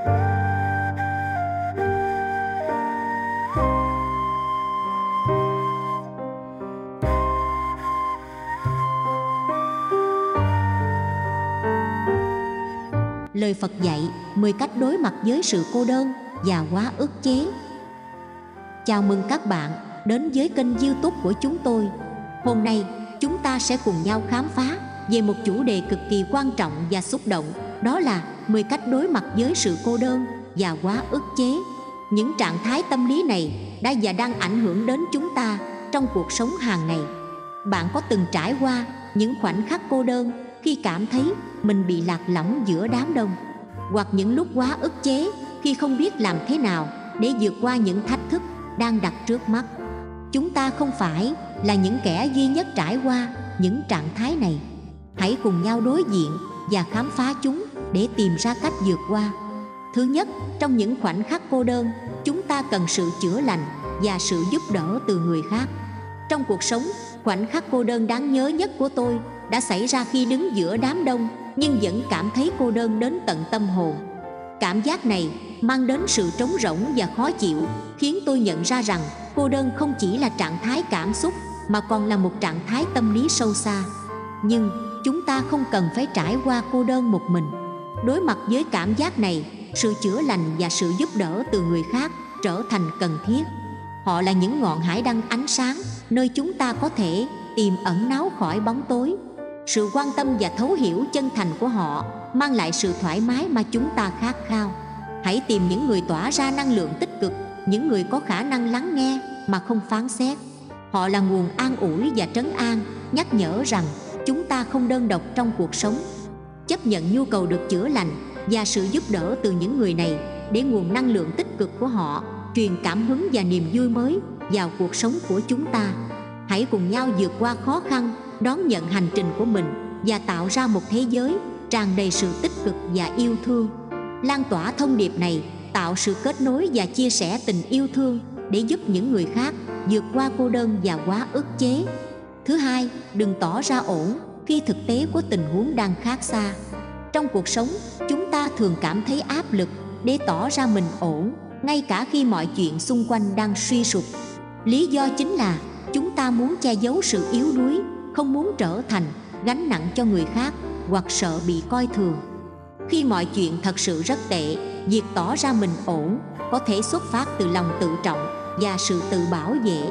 Lời Phật dạy 10 cách đối mặt với sự cô đơn và quá ức chế. Chào mừng các bạn đến với kênh YouTube của chúng tôi. Hôm nay chúng ta sẽ cùng nhau khám phá về một chủ đề cực kỳ quan trọng và xúc động, đó là 10 cách đối mặt với sự cô đơn và quá ức chế. Những trạng thái tâm lý này đã và đang ảnh hưởng đến chúng ta trong cuộc sống hàng ngày. Bạn có từng trải qua những khoảnh khắc cô đơn khi cảm thấy mình bị lạc lõng giữa đám đông, hoặc những lúc quá ức chế khi không biết làm thế nào để vượt qua những thách thức đang đặt trước mắt? Chúng ta không phải là những kẻ duy nhất trải qua những trạng thái này. Hãy cùng nhau đối diện và khám phá chúng để tìm ra cách vượt qua. Thứ nhất, trong những khoảnh khắc cô đơn, chúng ta cần sự chữa lành và sự giúp đỡ từ người khác. Trong cuộc sống, khoảnh khắc cô đơn đáng nhớ nhất của tôi đã xảy ra khi đứng giữa đám đông nhưng vẫn cảm thấy cô đơn đến tận tâm hồn. Cảm giác này mang đến sự trống rỗng và khó chịu, khiến tôi nhận ra rằng cô đơn không chỉ là trạng thái cảm xúc mà còn là một trạng thái tâm lý sâu xa. Nhưng chúng ta không cần phải trải qua cô đơn một mình. Đối mặt với cảm giác này, sự chữa lành và sự giúp đỡ từ người khác trở thành cần thiết. Họ là những ngọn hải đăng ánh sáng nơi chúng ta có thể tìm ẩn náu khỏi bóng tối. Sự quan tâm và thấu hiểu chân thành của họ mang lại sự thoải mái mà chúng ta khát khao. Hãy tìm những người tỏa ra năng lượng tích cực, những người có khả năng lắng nghe mà không phán xét. Họ là nguồn an ủi và trấn an, nhắc nhở rằng chúng ta không đơn độc trong cuộc sống. Chấp nhận nhu cầu được chữa lành và sự giúp đỡ từ những người này, để nguồn năng lượng tích cực của họ truyền cảm hứng và niềm vui mới vào cuộc sống của chúng ta. Hãy cùng nhau vượt qua khó khăn, đón nhận hành trình của mình và tạo ra một thế giới tràn đầy sự tích cực và yêu thương. Lan tỏa thông điệp này, tạo sự kết nối và chia sẻ tình yêu thương để giúp những người khác vượt qua cô đơn và quá ức chế. Thứ hai, đừng tỏ ra ổn khi thực tế của tình huống đang khác xa. Trong cuộc sống, chúng ta thường cảm thấy áp lực để tỏ ra mình ổn, ngay cả khi mọi chuyện xung quanh đang suy sụp. Lý do chính là chúng ta muốn che giấu sự yếu đuối, không muốn trở thành gánh nặng cho người khác hoặc sợ bị coi thường. Khi mọi chuyện thật sự rất tệ, việc tỏ ra mình ổn có thể xuất phát từ lòng tự trọng và sự tự bảo vệ.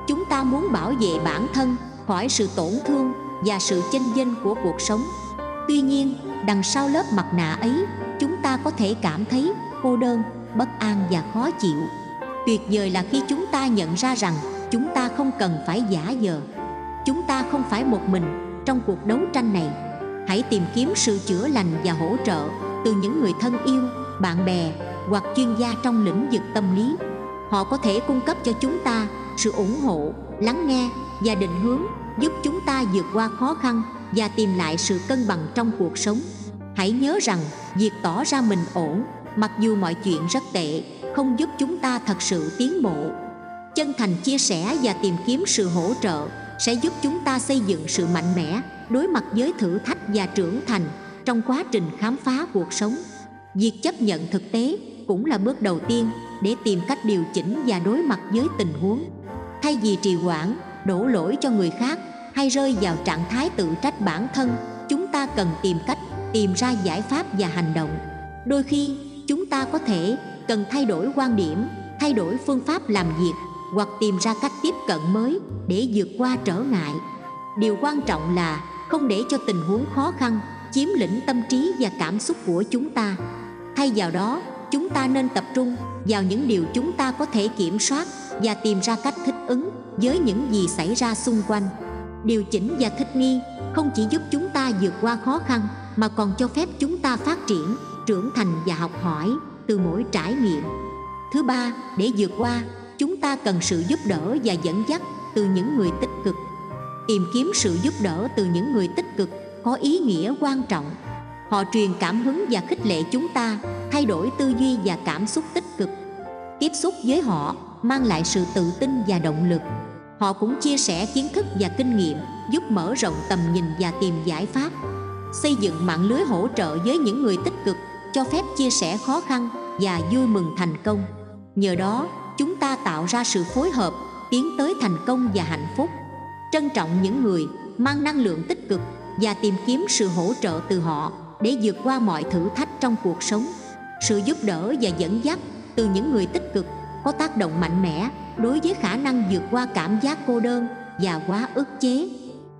Chúng ta muốn bảo vệ bản thân khỏi sự tổn thương và sự chênh vênh của cuộc sống. Tuy nhiên, đằng sau lớp mặt nạ ấy, chúng ta có thể cảm thấy cô đơn, bất an và khó chịu. Tuyệt vời là khi chúng ta nhận ra rằng chúng ta không cần phải giả vờ. Chúng ta không phải một mình trong cuộc đấu tranh này. Hãy tìm kiếm sự chữa lành và hỗ trợ từ những người thân yêu, bạn bè hoặc chuyên gia trong lĩnh vực tâm lý. Họ có thể cung cấp cho chúng ta sự ủng hộ, lắng nghe và định hướng, giúp chúng ta vượt qua khó khăn và tìm lại sự cân bằng trong cuộc sống. Hãy nhớ rằng việc tỏ ra mình ổn, mặc dù mọi chuyện rất tệ, không giúp chúng ta thật sự tiến bộ. Chân thành chia sẻ và tìm kiếm sự hỗ trợ sẽ giúp chúng ta xây dựng sự mạnh mẽ, đối mặt với thử thách và trưởng thành trong quá trình khám phá cuộc sống. Việc chấp nhận thực tế cũng là bước đầu tiên để tìm cách điều chỉnh và đối mặt với tình huống. Thay vì trì hoãn, đổ lỗi cho người khác hay rơi vào trạng thái tự trách bản thân, chúng ta cần tìm cách tìm ra giải pháp và hành động. Đôi khi, chúng ta có thể cần thay đổi quan điểm, thay đổi phương pháp làm việc hoặc tìm ra cách tiếp cận mới để vượt qua trở ngại. Điều quan trọng là không để cho tình huống khó khăn chiếm lĩnh tâm trí và cảm xúc của chúng ta. Thay vào đó, chúng ta nên tập trung vào những điều chúng ta có thể kiểm soát và tìm ra cách thích ứng với những gì xảy ra xung quanh. Điều chỉnh và thích nghi không chỉ giúp chúng ta vượt qua khó khăn mà còn cho phép chúng ta phát triển, trưởng thành và học hỏi từ mỗi trải nghiệm. Thứ ba, để vượt qua, chúng ta cần sự giúp đỡ và dẫn dắt từ những người tích cực. Tìm kiếm sự giúp đỡ từ những người tích cực có ý nghĩa quan trọng. Họ truyền cảm hứng và khích lệ chúng ta thay đổi tư duy và cảm xúc tích cực. Tiếp xúc với họ mang lại sự tự tin và động lực. Họ cũng chia sẻ kiến thức và kinh nghiệm, giúp mở rộng tầm nhìn và tìm giải pháp. Xây dựng mạng lưới hỗ trợ với những người tích cực cho phép chia sẻ khó khăn và vui mừng thành công. Nhờ đó, chúng ta tạo ra sự phối hợp, tiến tới thành công và hạnh phúc. Trân trọng những người mang năng lượng tích cực và tìm kiếm sự hỗ trợ từ họ để vượt qua mọi thử thách trong cuộc sống. Sự giúp đỡ và dẫn dắt từ những người tích cực có tác động mạnh mẽ đối với khả năng vượt qua cảm giác cô đơn và quá ức chế.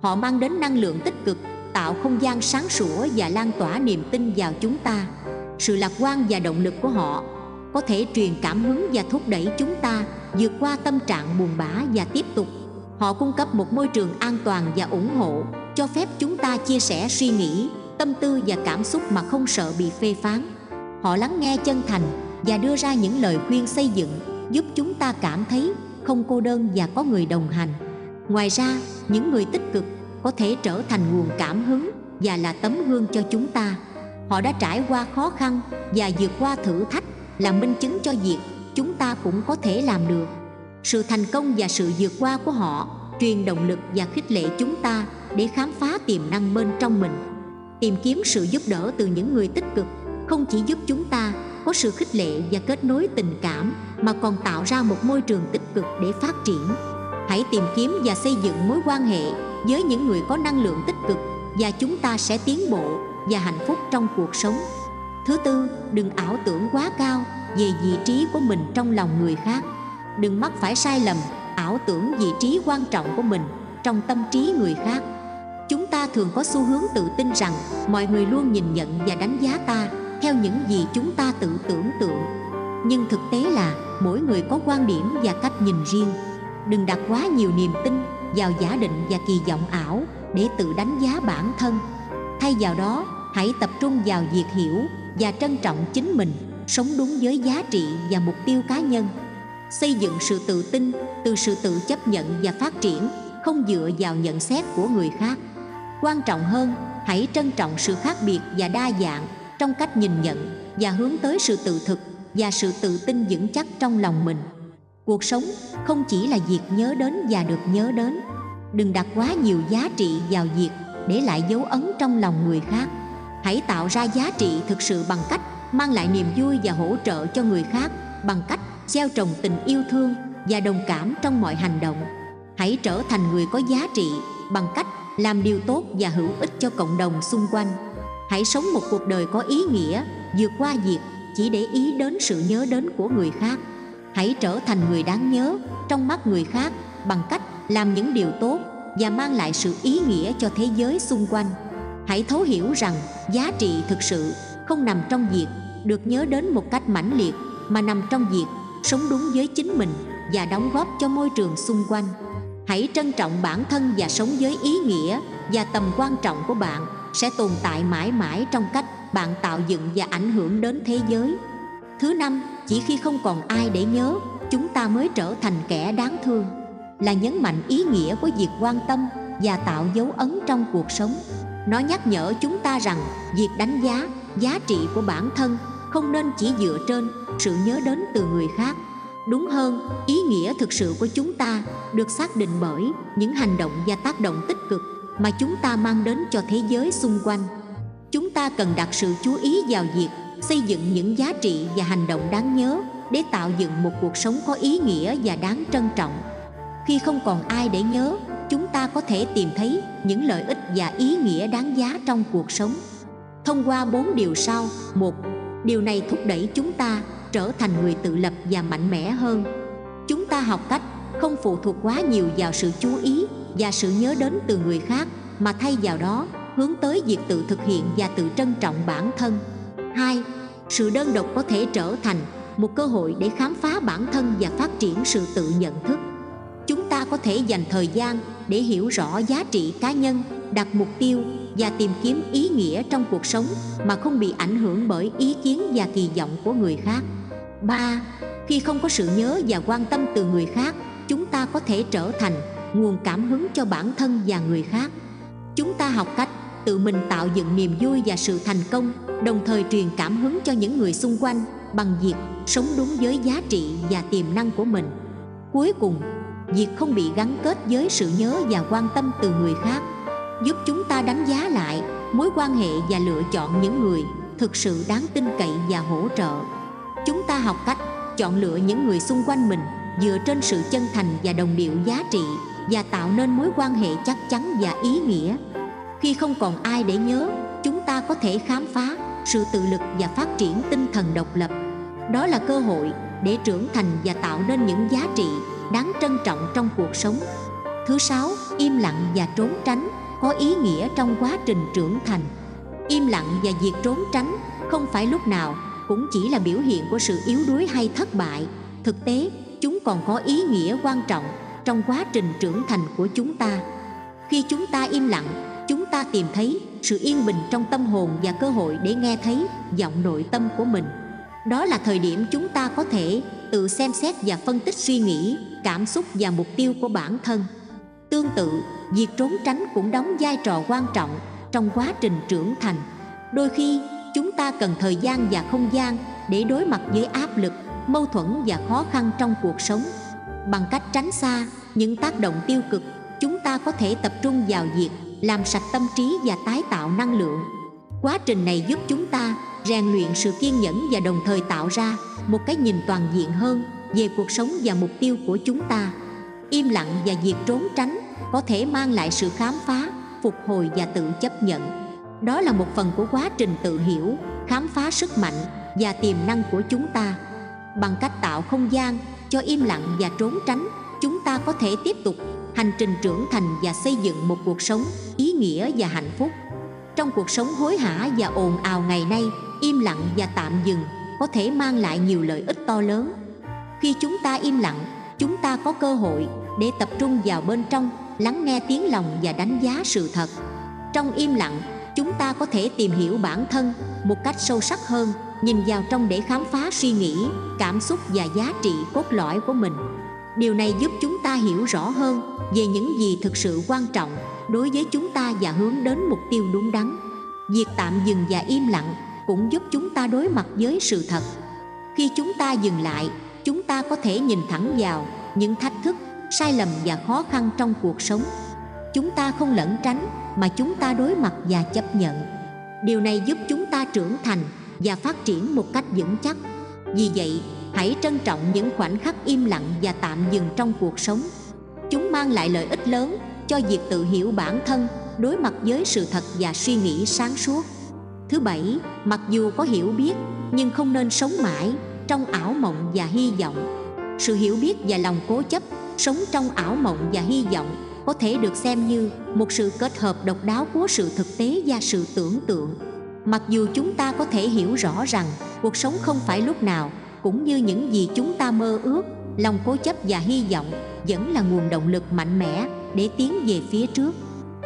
Họ mang đến năng lượng tích cực, tạo không gian sáng sủa và lan tỏa niềm tin vào chúng ta. Sự lạc quan và động lực của họ có thể truyền cảm hứng và thúc đẩy chúng ta vượt qua tâm trạng buồn bã và tiếp tục. Họ cung cấp một môi trường an toàn và ủng hộ, cho phép chúng ta chia sẻ suy nghĩ, tâm tư và cảm xúc mà không sợ bị phê phán. Họ lắng nghe chân thành và đưa ra những lời khuyên xây dựng, giúp chúng ta cảm thấy không cô đơn và có người đồng hành. Ngoài ra, những người tích cực có thể trở thành nguồn cảm hứng và là tấm gương cho chúng ta. Họ đã trải qua khó khăn và vượt qua thử thách, là minh chứng cho việc chúng ta cũng có thể làm được. Sự thành công và sự vượt qua của họ truyền động lực và khích lệ chúng ta để khám phá tiềm năng bên trong mình. Tìm kiếm sự giúp đỡ từ những người tích cực không chỉ giúp chúng ta có sự khích lệ và kết nối tình cảm, mà còn tạo ra một môi trường tích cực để phát triển. Hãy tìm kiếm và xây dựng mối quan hệ với những người có năng lượng tích cực, và chúng ta sẽ tiến bộ và hạnh phúc trong cuộc sống. Thứ tư, đừng ảo tưởng quá cao về vị trí của mình trong lòng người khác. Đừng mắc phải sai lầm ảo tưởng vị trí quan trọng của mình trong tâm trí người khác. Chúng ta thường có xu hướng tự tin rằng mọi người luôn nhìn nhận và đánh giá ta theo những gì chúng ta tự tưởng tượng. Nhưng thực tế là mỗi người có quan điểm và cách nhìn riêng. Đừng đặt quá nhiều niềm tin vào giả định và kỳ vọng ảo để tự đánh giá bản thân. Thay vào đó, hãy tập trung vào việc hiểu và trân trọng chính mình, sống đúng với giá trị và mục tiêu cá nhân. Xây dựng sự tự tin từ sự tự chấp nhận và phát triển, không dựa vào nhận xét của người khác. Quan trọng hơn, hãy trân trọng sự khác biệt và đa dạng trong cách nhìn nhận, và hướng tới sự tự thực và sự tự tin vững chắc trong lòng mình. Cuộc sống không chỉ là việc nhớ đến và được nhớ đến. Đừng đặt quá nhiều giá trị vào việc để lại dấu ấn trong lòng người khác. Hãy tạo ra giá trị thực sự bằng cách mang lại niềm vui và hỗ trợ cho người khác, bằng cách gieo trồng tình yêu thương và đồng cảm trong mọi hành động. Hãy trở thành người có giá trị bằng cách làm điều tốt và hữu ích cho cộng đồng xung quanh. Hãy sống một cuộc đời có ý nghĩa, vượt qua việc chỉ để ý đến sự nhớ đến của người khác. Hãy trở thành người đáng nhớ trong mắt người khác bằng cách làm những điều tốt và mang lại sự ý nghĩa cho thế giới xung quanh. Hãy thấu hiểu rằng giá trị thực sự không nằm trong việc được nhớ đến một cách mãnh liệt, mà nằm trong việc sống đúng với chính mình và đóng góp cho môi trường xung quanh. Hãy trân trọng bản thân và sống với ý nghĩa và tầm quan trọng của bạn sẽ tồn tại mãi mãi trong cách bạn tạo dựng và ảnh hưởng đến thế giới. Thứ năm, chỉ khi không còn ai để nhớ, chúng ta mới trở thành kẻ đáng thương, là nhấn mạnh ý nghĩa của việc quan tâm và tạo dấu ấn trong cuộc sống. Nó nhắc nhở chúng ta rằng việc đánh giá giá trị của bản thân không nên chỉ dựa trên sự nhớ đến từ người khác. Đúng hơn, ý nghĩa thực sự của chúng ta được xác định bởi những hành động và tác động tích cực mà chúng ta mang đến cho thế giới xung quanh. Chúng ta cần đặt sự chú ý vào việc xây dựng những giá trị và hành động đáng nhớ để tạo dựng một cuộc sống có ý nghĩa và đáng trân trọng. Khi không còn ai để nhớ, chúng ta có thể tìm thấy những lợi ích và ý nghĩa đáng giá trong cuộc sống thông qua 4 điều sau. 1. Điều này thúc đẩy chúng ta trở thành người tự lập và mạnh mẽ hơn. Chúng ta học cách không phụ thuộc quá nhiều vào sự chú ý và sự nhớ đến từ người khác, mà thay vào đó hướng tới việc tự thực hiện và tự trân trọng bản thân. 2. Sự đơn độc có thể trở thành một cơ hội để khám phá bản thân và phát triển sự tự nhận thức. Chúng ta có thể dành thời gian để hiểu rõ giá trị cá nhân, đặt mục tiêu và tìm kiếm ý nghĩa trong cuộc sống mà không bị ảnh hưởng bởi ý kiến và kỳ vọng của người khác. 3. Khi không có sự nhớ và quan tâm từ người khác, chúng ta có thể trở thành nguồn cảm hứng cho bản thân và người khác. Chúng ta học cách tự mình tạo dựng niềm vui và sự thành công, đồng thời truyền cảm hứng cho những người xung quanh bằng việc sống đúng với giá trị và tiềm năng của mình. Cuối cùng, việc không bị gắn kết với sự nhớ và quan tâm từ người khác giúp chúng ta đánh giá lại mối quan hệ và lựa chọn những người thực sự đáng tin cậy và hỗ trợ. Chúng ta học cách chọn lựa những người xung quanh mình dựa trên sự chân thành và đồng điệu giá trị, và tạo nên mối quan hệ chắc chắn và ý nghĩa. Khi không còn ai để nhớ, chúng ta có thể khám phá sự tự lực và phát triển tinh thần độc lập. Đó là cơ hội để trưởng thành và tạo nên những giá trị đáng trân trọng trong cuộc sống. Thứ 6, im lặng và trốn tránh có ý nghĩa trong quá trình trưởng thành. Im lặng và việc trốn tránh không phải lúc nào cũng chỉ là biểu hiện của sự yếu đuối hay thất bại. Thực tế, chúng còn có ý nghĩa quan trọng trong quá trình trưởng thành của chúng ta. Khi chúng ta im lặng, chúng ta tìm thấy sự yên bình trong tâm hồn và cơ hội để nghe thấy giọng nội tâm của mình. Đó là thời điểm chúng ta có thể tự xem xét và phân tích suy nghĩ, cảm xúc và mục tiêu của bản thân. Tương tự, việc trốn tránh cũng đóng vai trò quan trọng trong quá trình trưởng thành. Đôi khi, chúng ta cần thời gian và không gian để đối mặt với áp lực, mâu thuẫn và khó khăn trong cuộc sống. Bằng cách tránh xa những tác động tiêu cực, chúng ta có thể tập trung vào việc làm sạch tâm trí và tái tạo năng lượng. Quá trình này giúp chúng ta rèn luyện sự kiên nhẫn và đồng thời tạo ra một cái nhìn toàn diện hơn về cuộc sống và mục tiêu của chúng ta. Im lặng và việc trốn tránh có thể mang lại sự khám phá, phục hồi và tự chấp nhận. Đó là một phần của quá trình tự hiểu, khám phá sức mạnh và tiềm năng của chúng ta. Bằng cách tạo không gian cho im lặng và trốn tránh, chúng ta có thể tiếp tục hành trình trưởng thành và xây dựng một cuộc sống ý nghĩa và hạnh phúc. Trong cuộc sống hối hả và ồn ào ngày nay, im lặng và tạm dừng có thể mang lại nhiều lợi ích to lớn. Khi chúng ta im lặng, chúng ta có cơ hội để tập trung vào bên trong, lắng nghe tiếng lòng và đánh giá sự thật. Trong im lặng, chúng ta có thể tìm hiểu bản thân một cách sâu sắc hơn, nhìn vào trong để khám phá suy nghĩ, cảm xúc và giá trị cốt lõi của mình. Điều này giúp chúng ta hiểu rõ hơn về những gì thực sự quan trọng đối với chúng ta và hướng đến mục tiêu đúng đắn. Việc tạm dừng và im lặng cũng giúp chúng ta đối mặt với sự thật. Khi chúng ta dừng lại, chúng ta có thể nhìn thẳng vào những thách thức, sai lầm và khó khăn trong cuộc sống. Chúng ta không lẩn tránh mà chúng ta đối mặt và chấp nhận. Điều này giúp chúng ta trưởng thành và phát triển một cách vững chắc. Vì vậy, hãy trân trọng những khoảnh khắc im lặng và tạm dừng trong cuộc sống. Chúng mang lại lợi ích lớn cho việc tự hiểu bản thân, đối mặt với sự thật và suy nghĩ sáng suốt. Thứ 7, mặc dù có hiểu biết nhưng không nên sống mãi trong ảo mộng và hy vọng. Sự hiểu biết và lòng cố chấp sống trong ảo mộng và hy vọng có thể được xem như một sự kết hợp độc đáo của sự thực tế và sự tưởng tượng. Mặc dù chúng ta có thể hiểu rõ rằng cuộc sống không phải lúc nào cũng như những gì chúng ta mơ ước, lòng cố chấp và hy vọng vẫn là nguồn động lực mạnh mẽ để tiến về phía trước.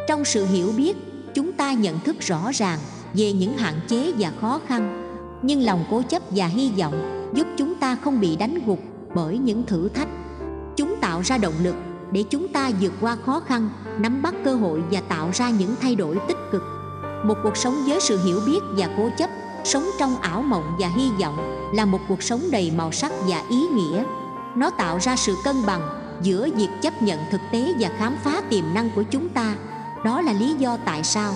Trong sự hiểu biết, chúng ta nhận thức rõ ràng về những hạn chế và khó khăn, nhưng lòng cố chấp và hy vọng giúp chúng ta không bị đánh gục bởi những thử thách. Chúng tạo ra động lực để chúng ta vượt qua khó khăn, nắm bắt cơ hội và tạo ra những thay đổi tích cực. Một cuộc sống với sự hiểu biết và cố chấp, sống trong ảo mộng và hy vọng là một cuộc sống đầy màu sắc và ý nghĩa. Nó tạo ra sự cân bằng giữa việc chấp nhận thực tế và khám phá tiềm năng của chúng ta. Đó là lý do tại sao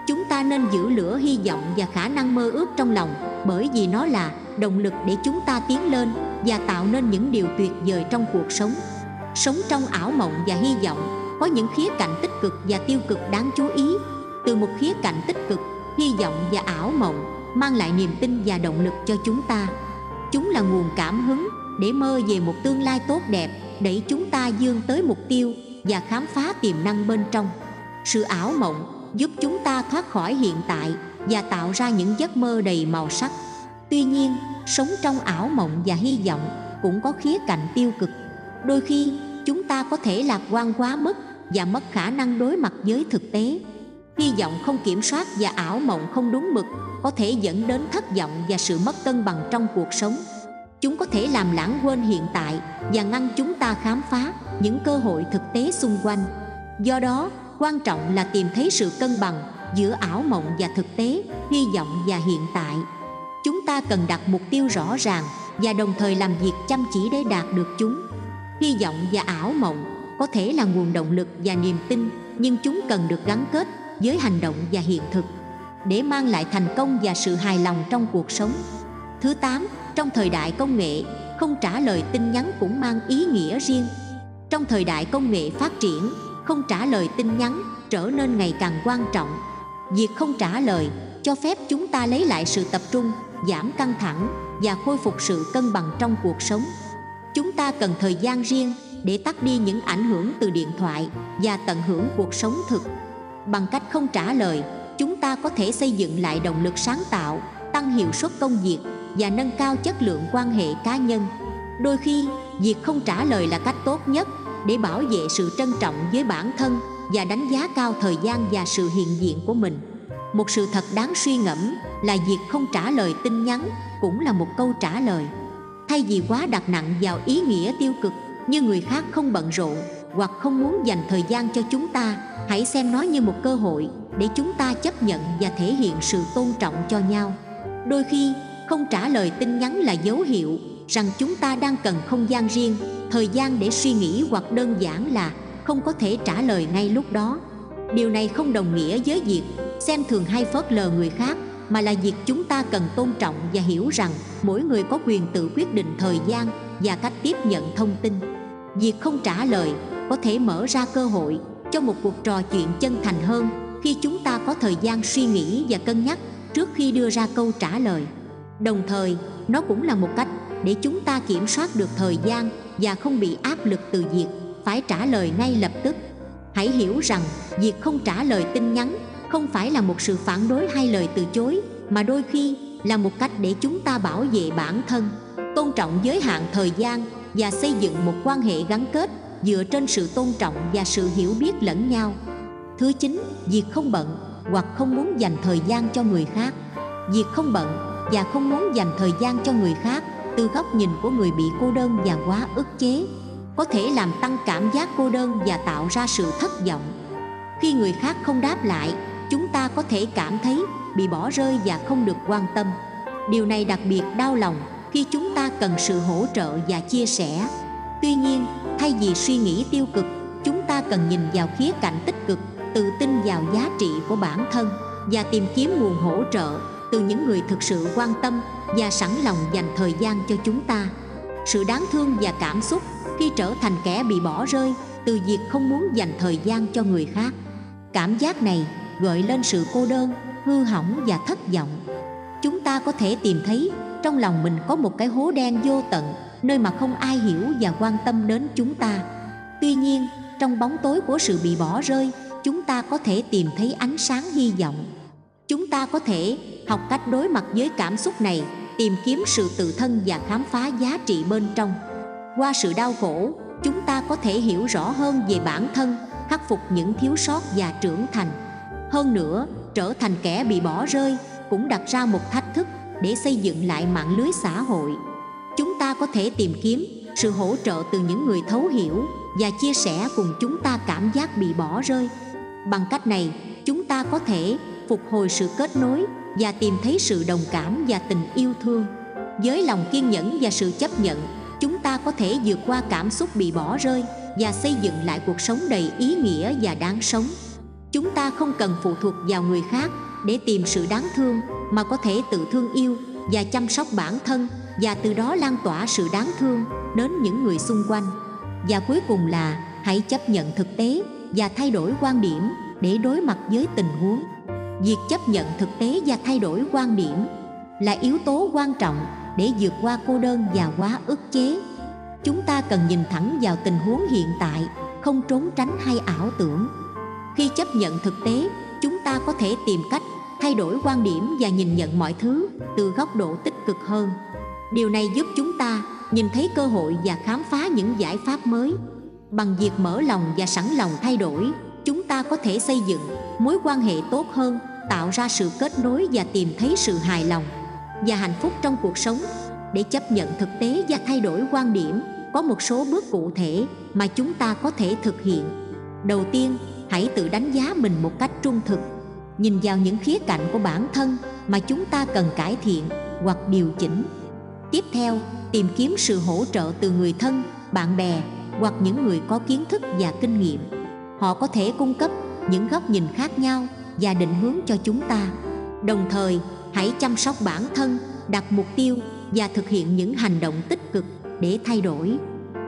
chúng ta nên giữ lửa hy vọng và khả năng mơ ước trong lòng, bởi vì nó là động lực để chúng ta tiến lên và tạo nên những điều tuyệt vời trong cuộc sống. Sống trong ảo mộng và hy vọng có những khía cạnh tích cực và tiêu cực đáng chú ý. Từ một khía cạnh tích cực, hy vọng và ảo mộng mang lại niềm tin và động lực cho chúng ta. Chúng là nguồn cảm hứng để mơ về một tương lai tốt đẹp, đẩy chúng ta vươn tới mục tiêu và khám phá tiềm năng bên trong. Sự ảo mộng giúp chúng ta thoát khỏi hiện tại và tạo ra những giấc mơ đầy màu sắc. Tuy nhiên, sống trong ảo mộng và hy vọng cũng có khía cạnh tiêu cực. Đôi khi, chúng ta có thể lạc quan quá mức và mất khả năng đối mặt với thực tế. Hy vọng không kiểm soát và ảo mộng không đúng mực có thể dẫn đến thất vọng và sự mất cân bằng trong cuộc sống. Chúng có thể làm lãng quên hiện tại và ngăn chúng ta khám phá những cơ hội thực tế xung quanh. Do đó, quan trọng là tìm thấy sự cân bằng giữa ảo mộng và thực tế, hy vọng và hiện tại. Chúng ta cần đặt mục tiêu rõ ràng và đồng thời làm việc chăm chỉ để đạt được chúng. Hy vọng và ảo mộng có thể là nguồn động lực và niềm tin, nhưng chúng cần được gắn kết với hành động và hiện thực. để mang lại thành công và sự hài lòng trong cuộc sống. Thứ 8, trong thời đại công nghệ, không trả lời tin nhắn cũng mang ý nghĩa riêng. Trong thời đại công nghệ phát triển, không trả lời tin nhắn trở nên ngày càng quan trọng. Việc không trả lời cho phép chúng ta lấy lại sự tập trung, giảm căng thẳng và khôi phục sự cân bằng trong cuộc sống. Chúng ta cần thời gian riêng để tắt đi những ảnh hưởng từ điện thoại và tận hưởng cuộc sống thực. Bằng cách không trả lời, chúng ta có thể xây dựng lại động lực sáng tạo, tăng hiệu suất công việc và nâng cao chất lượng quan hệ cá nhân. Đôi khi, việc không trả lời là cách tốt nhất để bảo vệ sự trân trọng với bản thân và đánh giá cao thời gian và sự hiện diện của mình. Một sự thật đáng suy ngẫm là việc không trả lời tin nhắn cũng là một câu trả lời. Thay vì quá đặt nặng vào ý nghĩa tiêu cực như người khác không bận rộn hoặc không muốn dành thời gian cho chúng ta, hãy xem nó như một cơ hội để chúng ta chấp nhận và thể hiện sự tôn trọng cho nhau. Đôi khi, không trả lời tin nhắn là dấu hiệu rằng chúng ta đang cần không gian riêng, thời gian để suy nghĩ, hoặc đơn giản là không có thể trả lời ngay lúc đó. Điều này không đồng nghĩa với việc xem thường hay phớt lờ người khác, mà là việc chúng ta cần tôn trọng và hiểu rằng mỗi người có quyền tự quyết định thời gian và cách tiếp nhận thông tin. Việc không trả lời có thể mở ra cơ hội cho một cuộc trò chuyện chân thành hơn khi chúng ta có thời gian suy nghĩ và cân nhắc trước khi đưa ra câu trả lời. Đồng thời, nó cũng là một cách để chúng ta kiểm soát được thời gian và không bị áp lực từ việc phải trả lời ngay lập tức. Hãy hiểu rằng việc không trả lời tin nhắn không phải là một sự phản đối hay lời từ chối, mà đôi khi là một cách để chúng ta bảo vệ bản thân, tôn trọng giới hạn thời gian và xây dựng một quan hệ gắn kết dựa trên sự tôn trọng và sự hiểu biết lẫn nhau. Thứ 9, việc không bận hoặc không muốn dành thời gian cho người khác. Việc không bận và không muốn dành thời gian cho người khác từ góc nhìn của người bị cô đơn và quá ức chế có thể làm tăng cảm giác cô đơn và tạo ra sự thất vọng. Khi người khác không đáp lại, chúng ta có thể cảm thấy bị bỏ rơi và không được quan tâm. Điều này đặc biệt đau lòng khi chúng ta cần sự hỗ trợ và chia sẻ. Tuy nhiên, thay vì suy nghĩ tiêu cực, chúng ta cần nhìn vào khía cạnh tích cực, tự tin vào giá trị của bản thân và tìm kiếm nguồn hỗ trợ từ những người thực sự quan tâm và sẵn lòng dành thời gian cho chúng ta. Sự đáng thương và cảm xúc khi trở thành kẻ bị bỏ rơi từ việc không muốn dành thời gian cho người khác. Cảm giác này gợi lên sự cô đơn, hư hỏng và thất vọng. Chúng ta có thể tìm thấy trong lòng mình có một cái hố đen vô tận, nơi mà không ai hiểu và quan tâm đến chúng ta. Tuy nhiên, trong bóng tối của sự bị bỏ rơi, chúng ta có thể tìm thấy ánh sáng hy vọng. Chúng ta có thể học cách đối mặt với cảm xúc này, tìm kiếm sự tự thân và khám phá giá trị bên trong. Qua sự đau khổ, chúng ta có thể hiểu rõ hơn về bản thân, khắc phục những thiếu sót và trưởng thành. Hơn nữa, trở thành kẻ bị bỏ rơi cũng đặt ra một thách thức để xây dựng lại mạng lưới xã hội. Chúng ta có thể tìm kiếm sự hỗ trợ từ những người thấu hiểu và chia sẻ cùng chúng ta cảm giác bị bỏ rơi. Bằng cách này, chúng ta có thể phục hồi sự kết nối và tìm thấy sự đồng cảm và tình yêu thương. Với lòng kiên nhẫn và sự chấp nhận, chúng ta có thể vượt qua cảm xúc bị bỏ rơi và xây dựng lại cuộc sống đầy ý nghĩa và đáng sống. Chúng ta không cần phụ thuộc vào người khác để tìm sự đáng thương, mà có thể tự thương yêu và chăm sóc bản thân, và từ đó lan tỏa sự đáng thương đến những người xung quanh. Và cuối cùng là hãy chấp nhận thực tế và thay đổi quan điểm để đối mặt với tình huống. Việc chấp nhận thực tế và thay đổi quan điểm là yếu tố quan trọng để vượt qua cô đơn và quá ức chế. Chúng ta cần nhìn thẳng vào tình huống hiện tại, không trốn tránh hay ảo tưởng. Khi chấp nhận thực tế, chúng ta có thể tìm cách thay đổi quan điểm và nhìn nhận mọi thứ từ góc độ tích cực hơn. Điều này giúp chúng ta nhìn thấy cơ hội và khám phá những giải pháp mới. Bằng việc mở lòng và sẵn lòng thay đổi, chúng ta có thể xây dựng mối quan hệ tốt hơn, tạo ra sự kết nối và tìm thấy sự hài lòng và hạnh phúc trong cuộc sống. Để chấp nhận thực tế và thay đổi quan điểm, có một số bước cụ thể mà chúng ta có thể thực hiện. Đầu tiên, hãy tự đánh giá mình một cách trung thực. Nhìn vào những khía cạnh của bản thân mà chúng ta cần cải thiện hoặc điều chỉnh. Tiếp theo, tìm kiếm sự hỗ trợ từ người thân, bạn bè hoặc những người có kiến thức và kinh nghiệm. Họ có thể cung cấp những góc nhìn khác nhau và định hướng cho chúng ta. Đồng thời, hãy chăm sóc bản thân, đặt mục tiêu và thực hiện những hành động tích cực để thay đổi.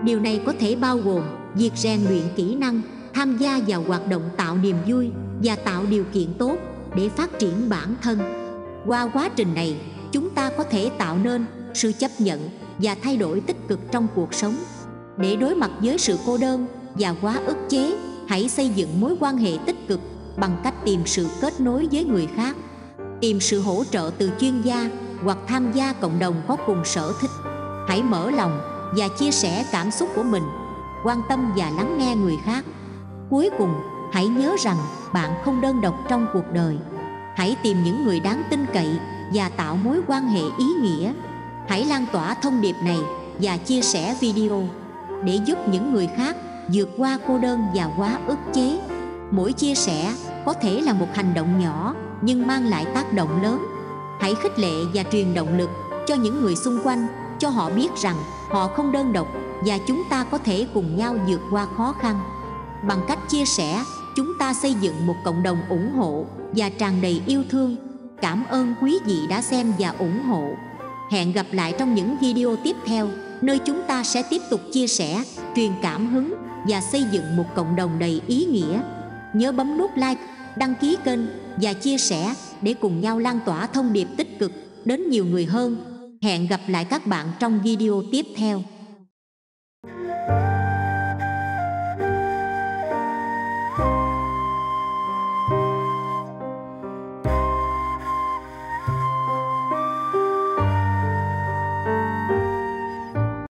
Điều này có thể bao gồm việc rèn luyện kỹ năng, tham gia vào hoạt động tạo niềm vui và tạo điều kiện tốt để phát triển bản thân. Qua quá trình này, chúng ta có thể tạo nên sự chấp nhận và thay đổi tích cực trong cuộc sống. Để đối mặt với sự cô đơn và quá ức chế, hãy xây dựng mối quan hệ tích cực bằng cách tìm sự kết nối với người khác, tìm sự hỗ trợ từ chuyên gia hoặc tham gia cộng đồng có cùng sở thích. Hãy mở lòng và chia sẻ cảm xúc của mình, quan tâm và lắng nghe người khác. Cuối cùng, hãy nhớ rằng bạn không đơn độc trong cuộc đời. Hãy tìm những người đáng tin cậy và tạo mối quan hệ ý nghĩa. Hãy lan tỏa thông điệp này và chia sẻ video để giúp những người khác vượt qua cô đơn và quá ức chế. Mỗi chia sẻ có thể là một hành động nhỏ nhưng mang lại tác động lớn. Hãy khích lệ và truyền động lực cho những người xung quanh, cho họ biết rằng họ không đơn độc và chúng ta có thể cùng nhau vượt qua khó khăn. Bằng cách chia sẻ, chúng ta xây dựng một cộng đồng ủng hộ và tràn đầy yêu thương. Cảm ơn quý vị đã xem và ủng hộ. Hẹn gặp lại trong những video tiếp theo, nơi chúng ta sẽ tiếp tục chia sẻ, truyền cảm hứng và xây dựng một cộng đồng đầy ý nghĩa. Nhớ bấm nút like, đăng ký kênh và chia sẻ để cùng nhau lan tỏa thông điệp tích cực đến nhiều người hơn. Hẹn gặp lại các bạn trong video tiếp theo.